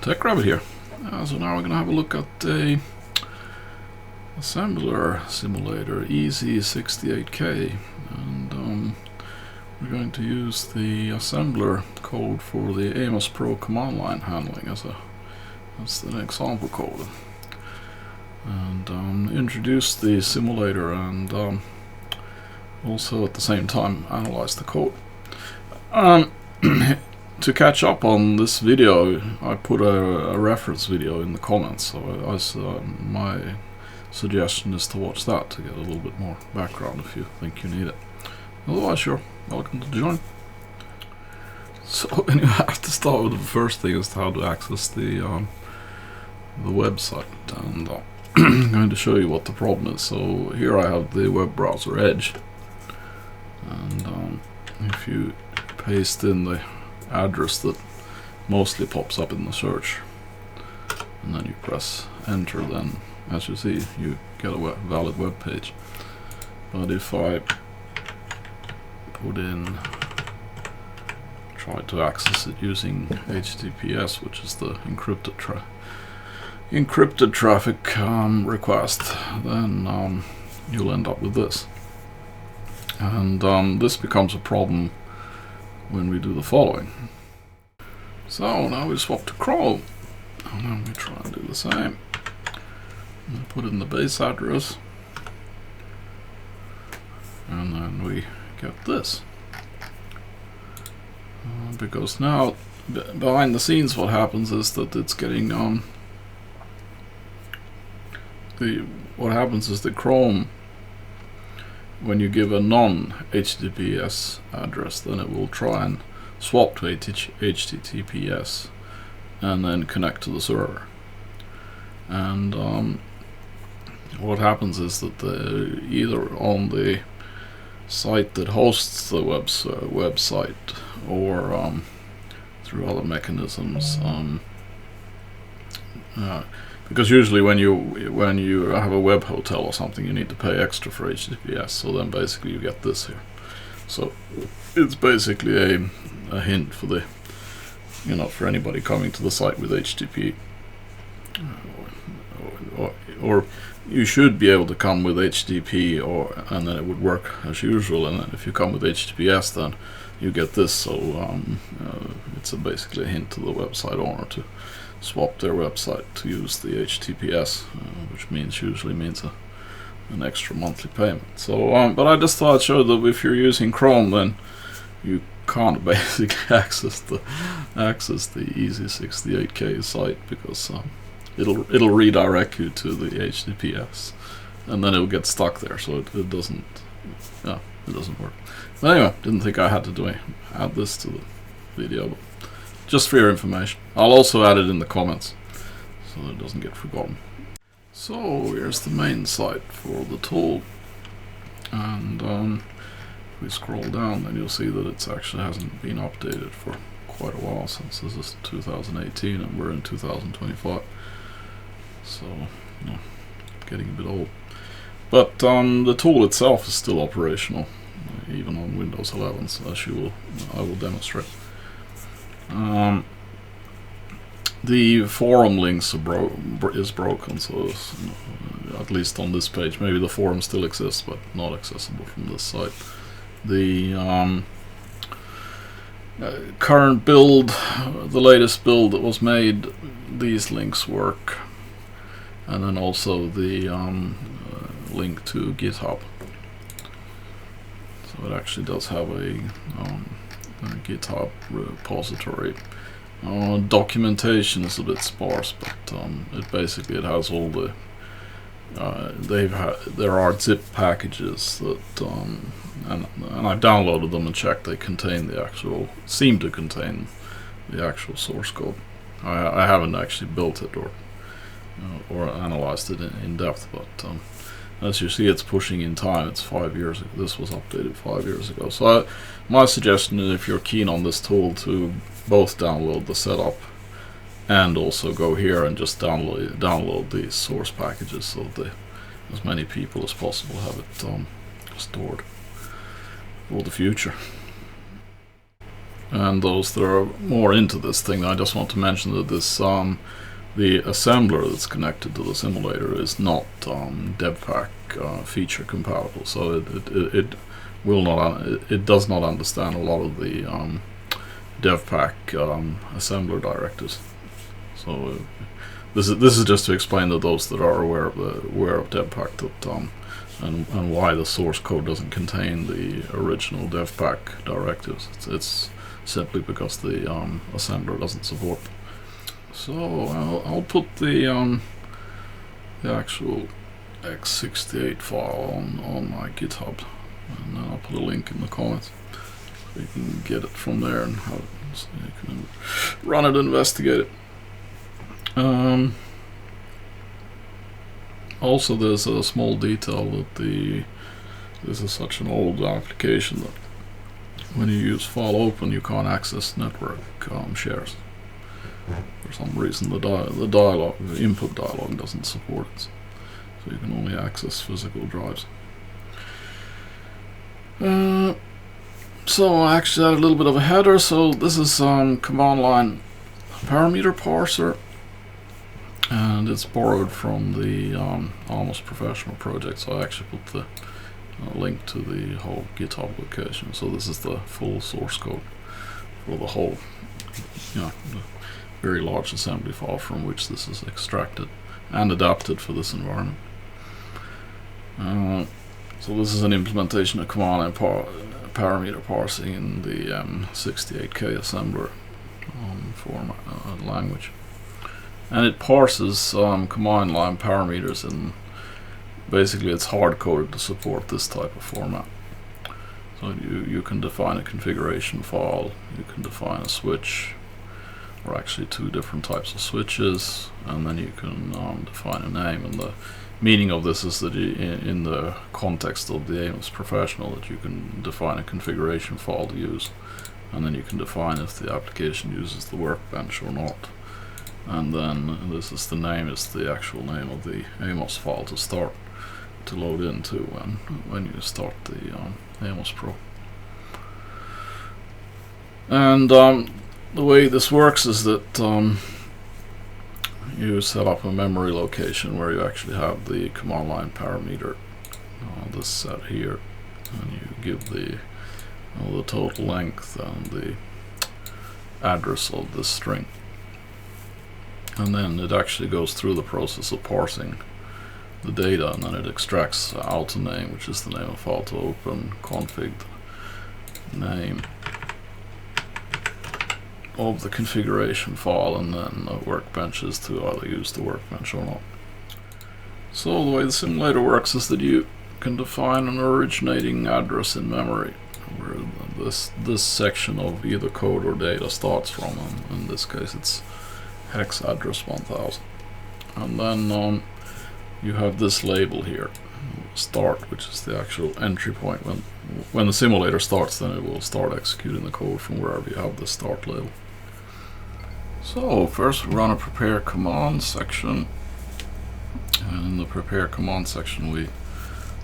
TechRabbit here. So now we're going to have a look at a assembler simulator, Easy68k, and we're going to use the assembler code for the AMOS Pro command line handling as an example code, and introduce the simulator and also at the same time analyze the code. To catch up on this video, I put a reference video in the comments, so my suggestion is to watch that to get a little bit more background if you think you need it. Otherwise, you're welcome to join. So anyway, I have to start with the first thing is how to access the website, and I'm going to show you what the problem is. So here I have the web browser Edge, and if you paste in the address that mostly pops up in the search, and then you press enter, then as you see you get a valid web page. But if I put in, try to access it using HTTPS, which is the encrypted traffic request, then you'll end up with this, and this becomes a problem when we do the following. So now we swap to Chrome, and then we try and do the same. And put in the base address, and then we get this. Because now behind the scenes, what happens is that it's getting what happens is that Chrome, when you give a non-HTTPS address, then it will try and swap to HTTPS and then connect to the server. And what happens is that either on the site that hosts the website or through other mechanisms, because usually when you have a web hotel or something, you need to pay extra for HTTPS. So then basically you get this here. So it's basically a hint for the for anybody coming to the site with HTTP, or you should be able to come with HTTP, and then it would work as usual. And then if you come with HTTPS, then you get this. So it's basically a hint to the website owner to swap their website to use the HTTPS, which usually means an extra monthly payment. So, but I just thought I'd show that if you're using Chrome, then you can't basically access the Easy68k site, because it'll redirect you to the HTTPS, and then it'll get stuck there. So it doesn't work. But anyway, didn't think I had to add this to the video, but just for your information. I'll also add it in the comments so that it doesn't get forgotten. So here's the main site for the tool, and if we scroll down, then you'll see that it actually hasn't been updated for quite a while, since this is 2018 and we're in 2025. So getting a bit old. But the tool itself is still operational, even on Windows 11, so as I will demonstrate. The forum links is broken, so at least on this page. Maybe the forum still exists, but not accessible from this site. The current build, the latest build that was made, these links work, and then also the link to GitHub. So it actually does have a GitHub repository. Documentation is a bit sparse, but it has all the there are zip packages that and I've downloaded them and checked. They seem to contain the actual source code. I haven't actually built it or analyzed it in depth, but as you see, it's pushing in time. It's 5 years ago. This was updated 5 years ago. So my suggestion is, if you're keen on this tool, to both download the setup and also go here and just download these source packages, so that as many people as possible have it stored for the future. And those that are more into this thing, I just want to mention that this the assembler that's connected to the simulator is not DevPack feature compatible, so it will not it does not understand a lot of the DevPack assembler directives. So this is just to explain to those that are aware of DevPack that and why the source code doesn't contain the original DevPack directives. It's simply because the assembler doesn't support them. So I'll put the actual x68 file on my GitHub, and then I'll put a link in the comments so you can get it from there and have it, so you can run it and investigate it. Also, there's a small detail that this is such an old application that when you use file open, you can't access network shares. For some reason, the input dialog doesn't support it, so you can only access physical drives. So I actually had a little bit of a header. So this is command line parameter parser, and it's borrowed from the AMOS professional project. So I actually put the link to the whole GitHub location. So this is the full source code for the whole, the very large assembly file from which this is extracted and adapted for this environment. So this is an implementation of command line parameter parsing in the AMOS68k assembler format language, and it parses command line parameters, and basically it's hard coded to support this type of format. So you can define a configuration file, you can define a switch, or actually two different types of switches, and then you can define a name. And the meaning of this is that in the context of the AMOS professional, that you can define a configuration file to use, and then you can define if the application uses the workbench or not. And then this is the name, is the actual name of the AMOS file to load into when you start the AMOS Pro. And the way this works is that you set up a memory location where you actually have the command line parameter, this set here, and you give the total length and the address of this string, and then it actually goes through the process of parsing the data, and then it extracts out a name, which is the name of file to open, config name of the configuration file, and then workbenches to either use the workbench or not. So the way the simulator works is that you can define an originating address in memory where this section of either code or data starts from, and in this case it's hex address 1000. And then you have this label here, start, which is the actual entry point. When the simulator starts, then it will start executing the code from wherever you have the start label. So first we run a prepare command section, and in the prepare command section we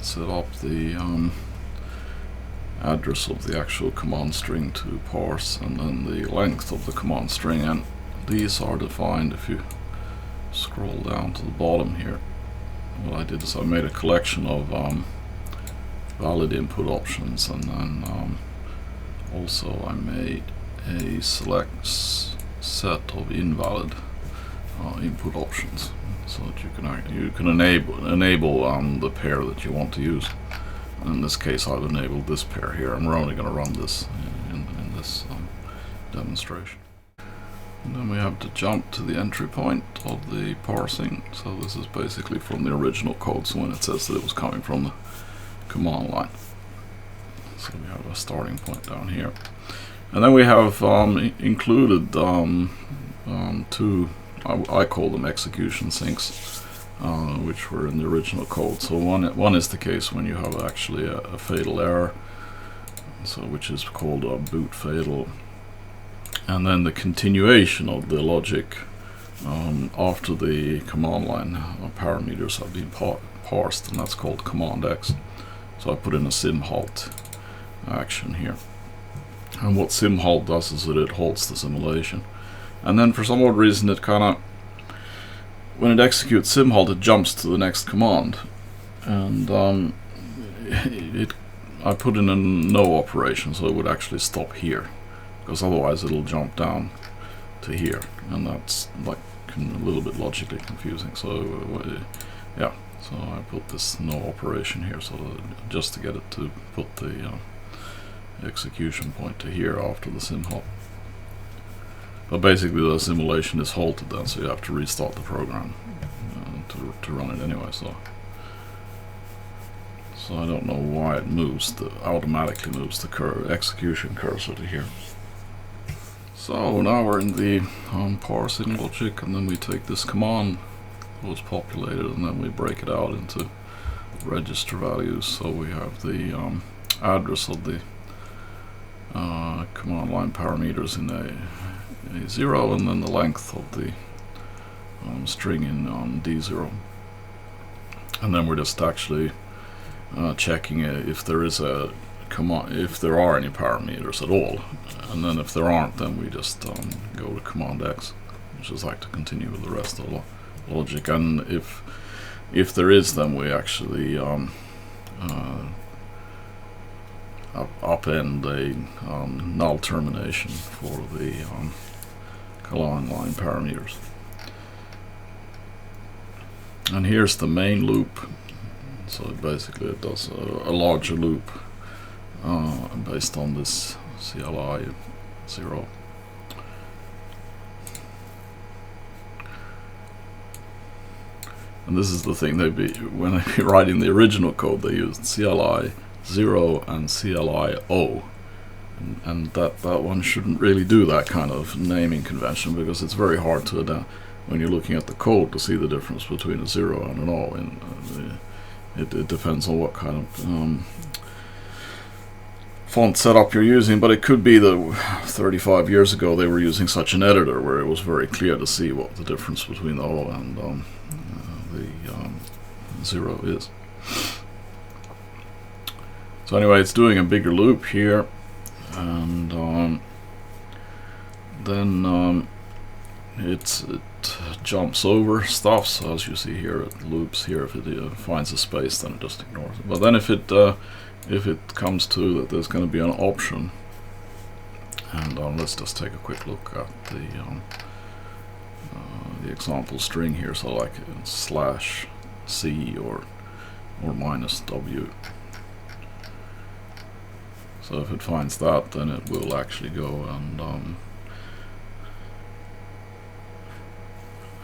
set up the address of the actual command string to parse, and then the length of the command string, and these are defined if you scroll down to the bottom here. What I did is I made a collection of valid input options, and then also I made a select set of invalid input options, so that you can enable the pair that you want to use. And in this case I've enabled this pair here, and we're only going to run this in this demonstration. And then we have to jump to the entry point of the parsing. So this is basically from the original code, so when it says that it was coming from the command line. So we have a starting point down here. And then we have included two, I call them execution sinks, which were in the original code. So one is the case when you have actually a fatal error, so which is called a boot fatal. And then the continuation of the logic after the command line parameters have been parsed, and that's called command X. So I put in a sim halt action here. And what simhalt does is that it halts the simulation. And then for some odd reason it kind of, when it executes simhalt, it jumps to the next command. And I put in a no operation, so it would actually stop here, because otherwise it'll jump down to here, and that's like a little bit logically confusing. So yeah, so I put this no operation here, so just to get it to put the execution point to here after the simhalt. But basically the simulation is halted then, so you have to restart the program to run it anyway. So I don't know why it automatically moves the execution cursor to here. So now we're in the parsing logic, and then we take this command that was populated and then we break it out into register values. So we have the address of the command line parameters in A0, and then the length of the string in D0. And then we're just actually checking if there is a command, if there are any parameters at all, and then if there aren't, then we just go to command X, which is like to continue with the rest of the logic. And if there is, then we actually append a null termination for the command line parameters. And here's the main loop. So basically it does a larger loop based on this CLI 0. And this is the thing, when they be writing the original code, they used CLI 0 and CLI O. And that one shouldn't really do that kind of naming convention, because it's very hard to when you're looking at the code to see the difference between a 0 and an O. And it depends on what kind of font setup you're using, but it could be that 35 years ago they were using such an editor where it was very clear to see what the difference between the O and the 0 is. So anyway, it's doing a bigger loop here, and then it jumps over stuff. So as you see here, it loops here. If it finds a space, then it just ignores it. But then if it comes to that there's going to be an option, and let's just take a quick look at the example string here. So like /c or -w. So if it finds that, then it will actually go and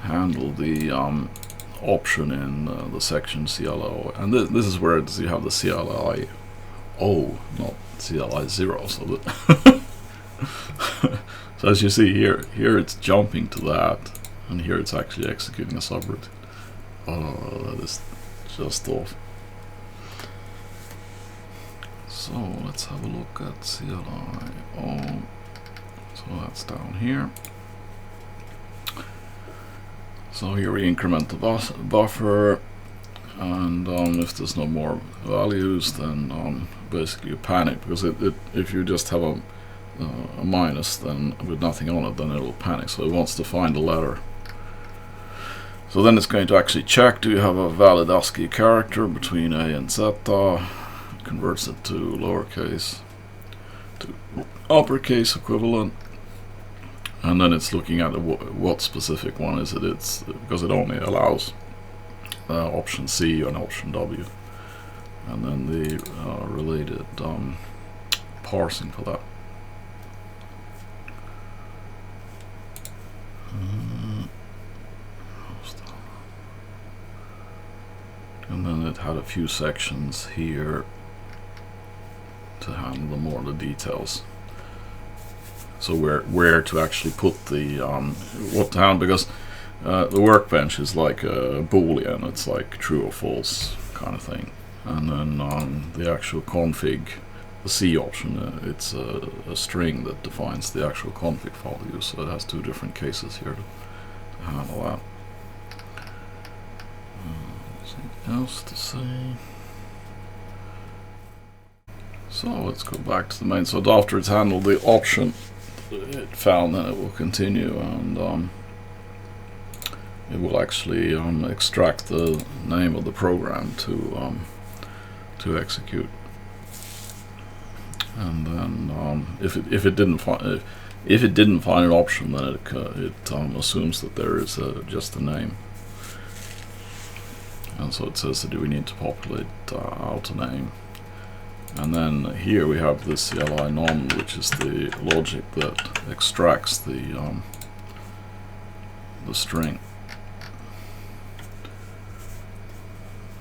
handle the option in the section CLI. And this is where you have the CLI O, not CLI 0. So that so as you see here it's jumping to that, and here it's actually executing a subroutine. Oh, that is just off. So let's have a look at CLI O. So that's down here. So here we increment the buffer, and if there's no more values, then basically you panic, because if you just have a minus then with nothing on it, then it'll panic. So it wants to find a letter. So then it's going to actually check, do you have a valid ASCII character between A and Z? Converts it to lowercase to uppercase equivalent. And then it's looking at what specific one is it. It's because it only allows option C and option W, and then the related parsing for that. And then it had a few sections here to handle more of the details. So where to actually put the what to handle, because the workbench is like a boolean, it's like true or false kind of thing, and then the actual config, the C option, it's a string that defines the actual config value, so it has two different cases here to handle that. Something else to say. So let's go back to the main. So after it's handled the option it found, then it will continue, and it will actually extract the name of the program to execute. And then if it didn't find an option, then it assumes that there is just a name. And so it says that we need to populate out a name. And then here we have this CLI non, which is the logic that extracts the string.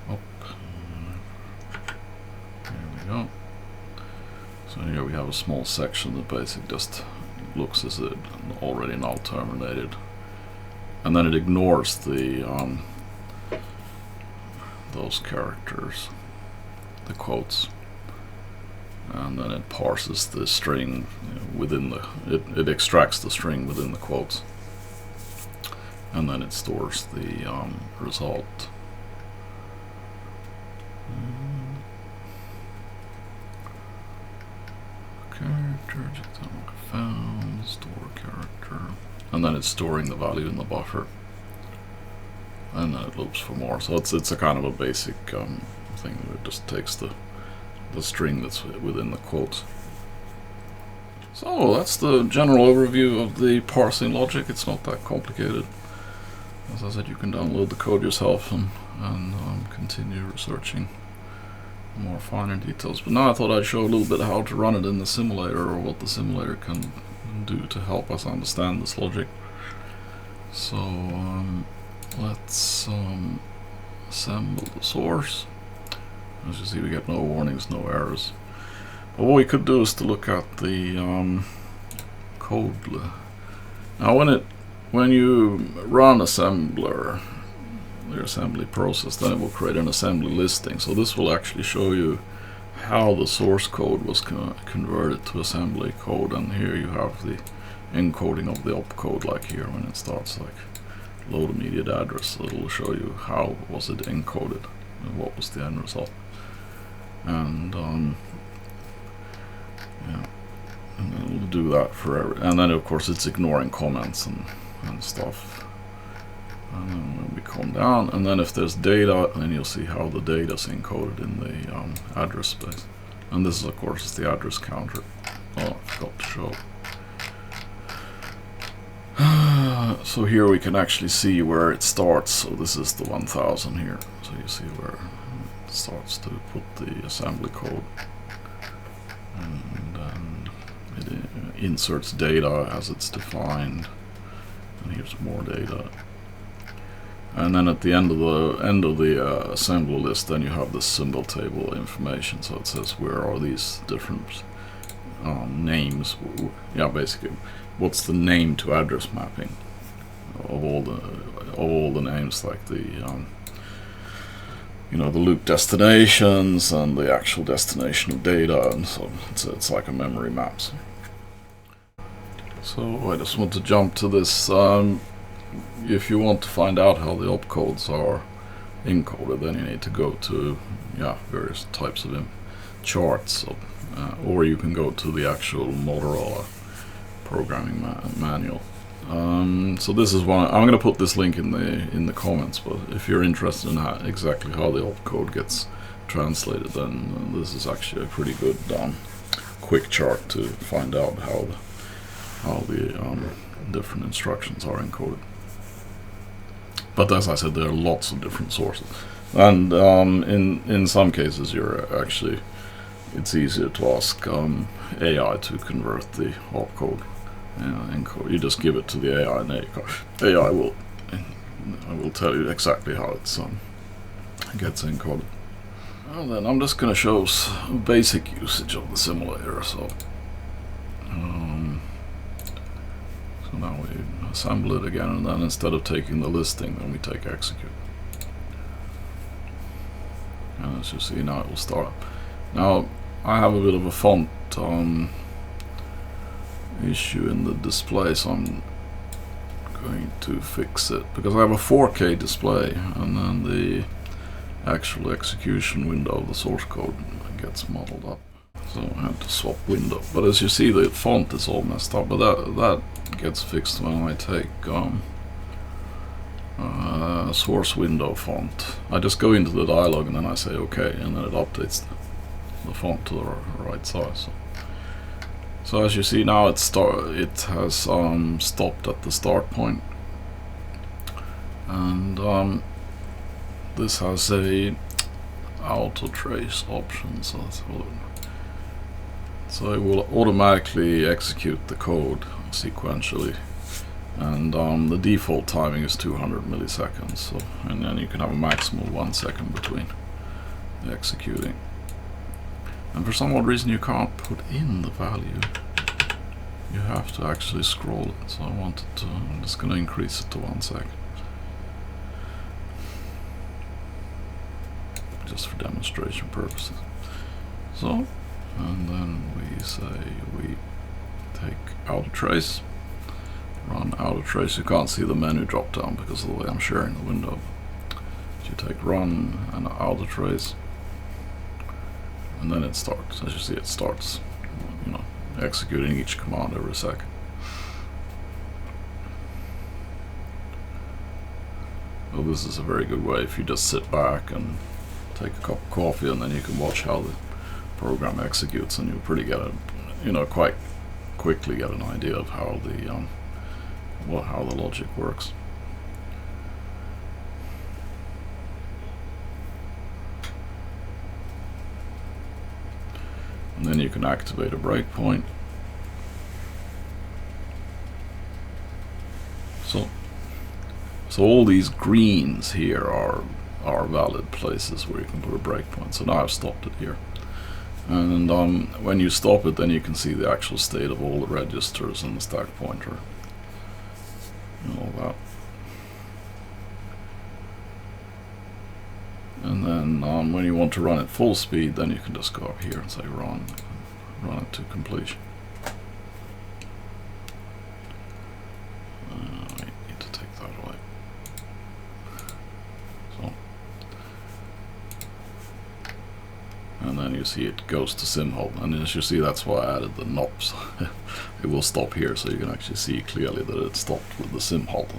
There we go. So here we have a small section that basically just looks as it already now terminated, and then it ignores the those characters, the quotes, and then it parses the string within the it extracts the string within the quotes, and then it stores the result. Character found, store character, and then it's storing the value in the buffer, and then it loops for more. So it's a kind of a basic thing that it just takes the string that's within the quotes. So that's the general overview of the parsing logic. It's not that complicated. As I said, you can download the code yourself and continue researching more finer details. But now I thought I'd show a little bit how to run it in the simulator, or what the simulator can do to help us understand this logic. So let's assemble the source. As you see, we get no warnings, no errors. But what we could do is to look at the code. Now when you run assembler, the assembly process, then it will create an assembly listing. So this will actually show you how the source code was converted to assembly code, and here you have the encoding of the opcode, like here when it starts like load immediate address. So it'll show you how was it encoded and what was the end result. And yeah, and then it'll do that for and then of course it's ignoring comments and stuff. And then when we come down, and then if there's data, then you'll see how the data is encoded in the address space. And this is of course is the address counter. Oh, I forgot to show. So here we can actually see where it starts. So this is the 1000 here. So you see where it starts to put the assembly code, and then it inserts data as it's defined. And here's more data. And then at the end of the assembly list, then you have the symbol table information. So it says where are these different names. Yeah, basically, what's the name to address mapping of all the names, like the you know, the loop destinations and the actual destination of data, and so it's like a memory maps. So I just want to jump to this. If you want to find out how the opcodes are encoded, then you need to go to various types of charts, or you can go to the actual Motorola programming manual. So this is one. I'm going to put this link in the comments. But if you're interested in exactly how the opcode gets translated, then this is actually a pretty good quick chart to find out how the different instructions are encoded. But as I said, there are lots of different sources, and in some cases it's easier to ask AI to convert the opcode encode. You just give it to the AI, and AI will tell you exactly how it gets encoded. Well, then I'm just going to show basic usage of the simulator. So now we assemble it again, and then instead of taking the listing, then we take execute. And as you see, now it will start. Now I have a bit of a font issue in the display, so I'm going to fix it, because I have a 4K display, and then the actual execution window of the source code gets modeled up. So I had to swap window. But as you see, the font is all messed up. But that gets fixed when I take source window font. I just go into the dialog and then I say OK, and then it updates the font to the right size. So as you see now, it has stopped at the start point, and this has a auto trace option. So it will automatically execute the code sequentially, and the default timing is 200 milliseconds. So, and then you can have a maximum of 1 second between executing. And for some odd reason you can't put in the value. You have to actually scroll it. So I'm just going to increase it to 1 second. Just for demonstration purposes. So, and then we take auto trace, run auto trace. You can't see the menu drop down because of the way I'm sharing the window. So you take run and auto trace. And then it starts. As you see, it starts, executing each command every second. Well, this is a very good way if you just sit back and take a cup of coffee, and then you can watch how the program executes, and you'll quite quickly get an idea of how the logic works. And then you can activate a breakpoint. So all these greens here are valid places where you can put a breakpoint. So now I've stopped it here. And when you stop it, then you can see the actual state of all the registers and the stack pointer and all that. And then when you want to run at full speed, then you can just go up here and say run it to completion. I need to take that away. So, and then you see it goes to sim halt, and as you see, that's why I added the knobs. It will stop here, so you can actually see clearly that it stopped with the sim halt.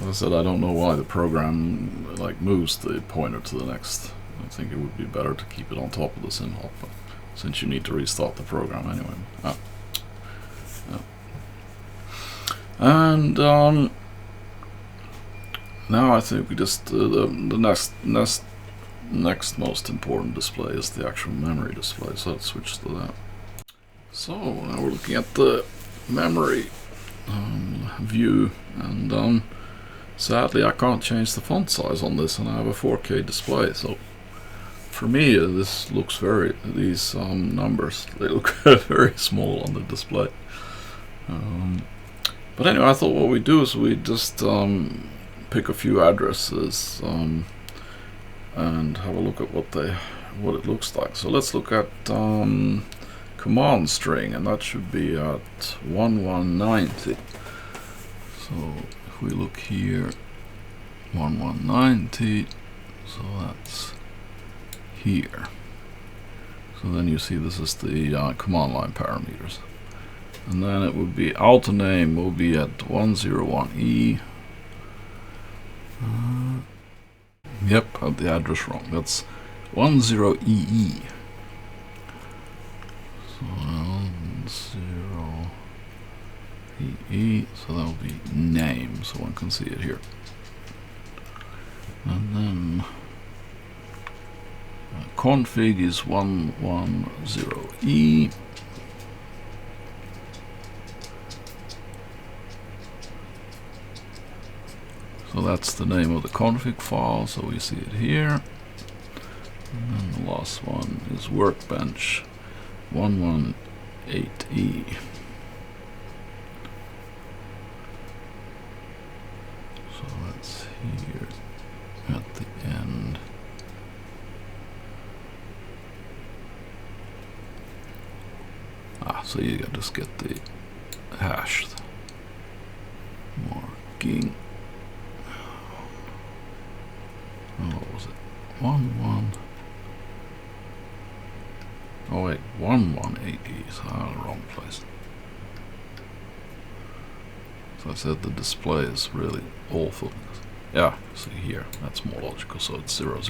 As I said, I don't know why the program moves the pointer to the next. I think it would be better to keep it on top of the sim halt, but since you need to restart the program anyway. And now I think we just the next most important display is the actual memory display. So let's switch to that. So now we're looking at the memory view, and sadly I can't change the font size on this, and I have a 4K display. So for me, this looks these numbers, they look very small on the display. But anyway, I thought what we do is we just pick a few addresses and have a look at what it looks like. So let's look at command string, and that should be at 1190. So if we look here, 1190, so that's here. So then you see this is the command line parameters, and then it would be auto name will be at 101E. Yep, I had the address wrong. That's 10EE. So 10EE, so that will be name, so one can see it here. And then config is 110E. So that's the name of the config file, so we see it here. And then the last one is workbench 118E. So that's here at the end. So you can just get the hashed marking. What was it? 11. Oh wait, 118 is wrong place. So I said the display is really awful. Yeah, see here, that's more logical, so it's 00.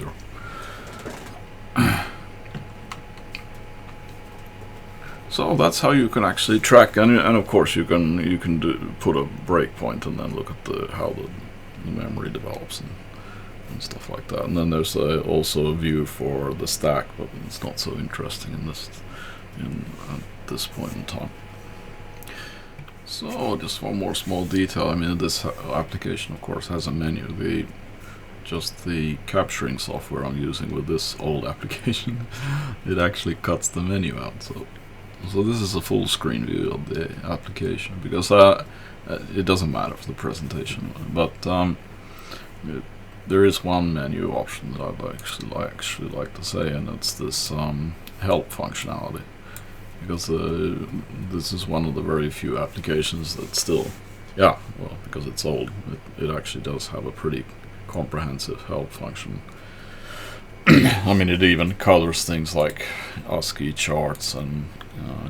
So that's how you can actually track, and of course you can put a breakpoint and then look at how the memory develops and stuff like that. And then there's also a view for the stack, but it's not so interesting at this point in time. So just one more small detail. I mean, this application of course has a menu. Just the capturing software I'm using with this old application, it actually cuts the menu out. So this is a full screen view of the application, because it doesn't matter for the presentation, but there is one menu option that I'd actually like to say, and it's this help functionality, because this is one of the very few applications that still, because it's old, it actually does have a pretty comprehensive help function. I mean, it even colors things like ASCII charts and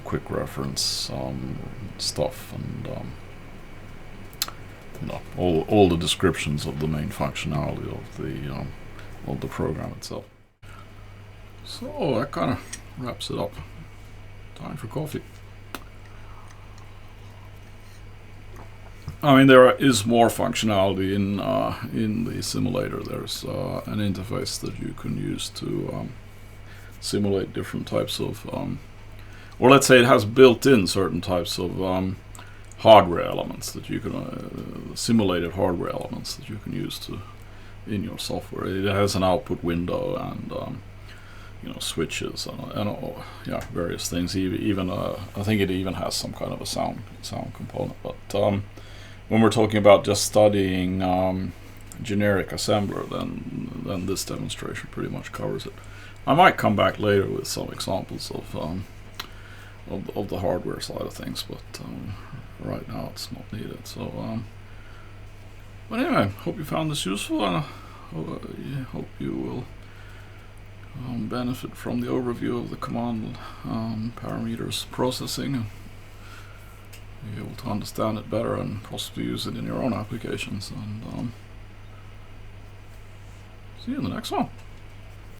quick reference stuff, and all the descriptions of the main functionality of the program itself. So that kind of wraps it up. Time for coffee. I mean, there is more functionality in the simulator. There's an interface that you can use to simulate different types of, or let's say it has built-in certain types of hardware elements that you can, simulated hardware elements that you can use in your software. It has an output window and switches and various things. Even I think it even has some kind of a sound component. But when we're talking about just studying generic assembler, then this demonstration pretty much covers it. I might come back later with some examples of the hardware side of things, but right now it's not needed. So, but anyway, hope you found this useful, and I hope you will benefit from the overview of the command parameters processing, and be able to understand it better and possibly use it in your own applications. And see you in the next one.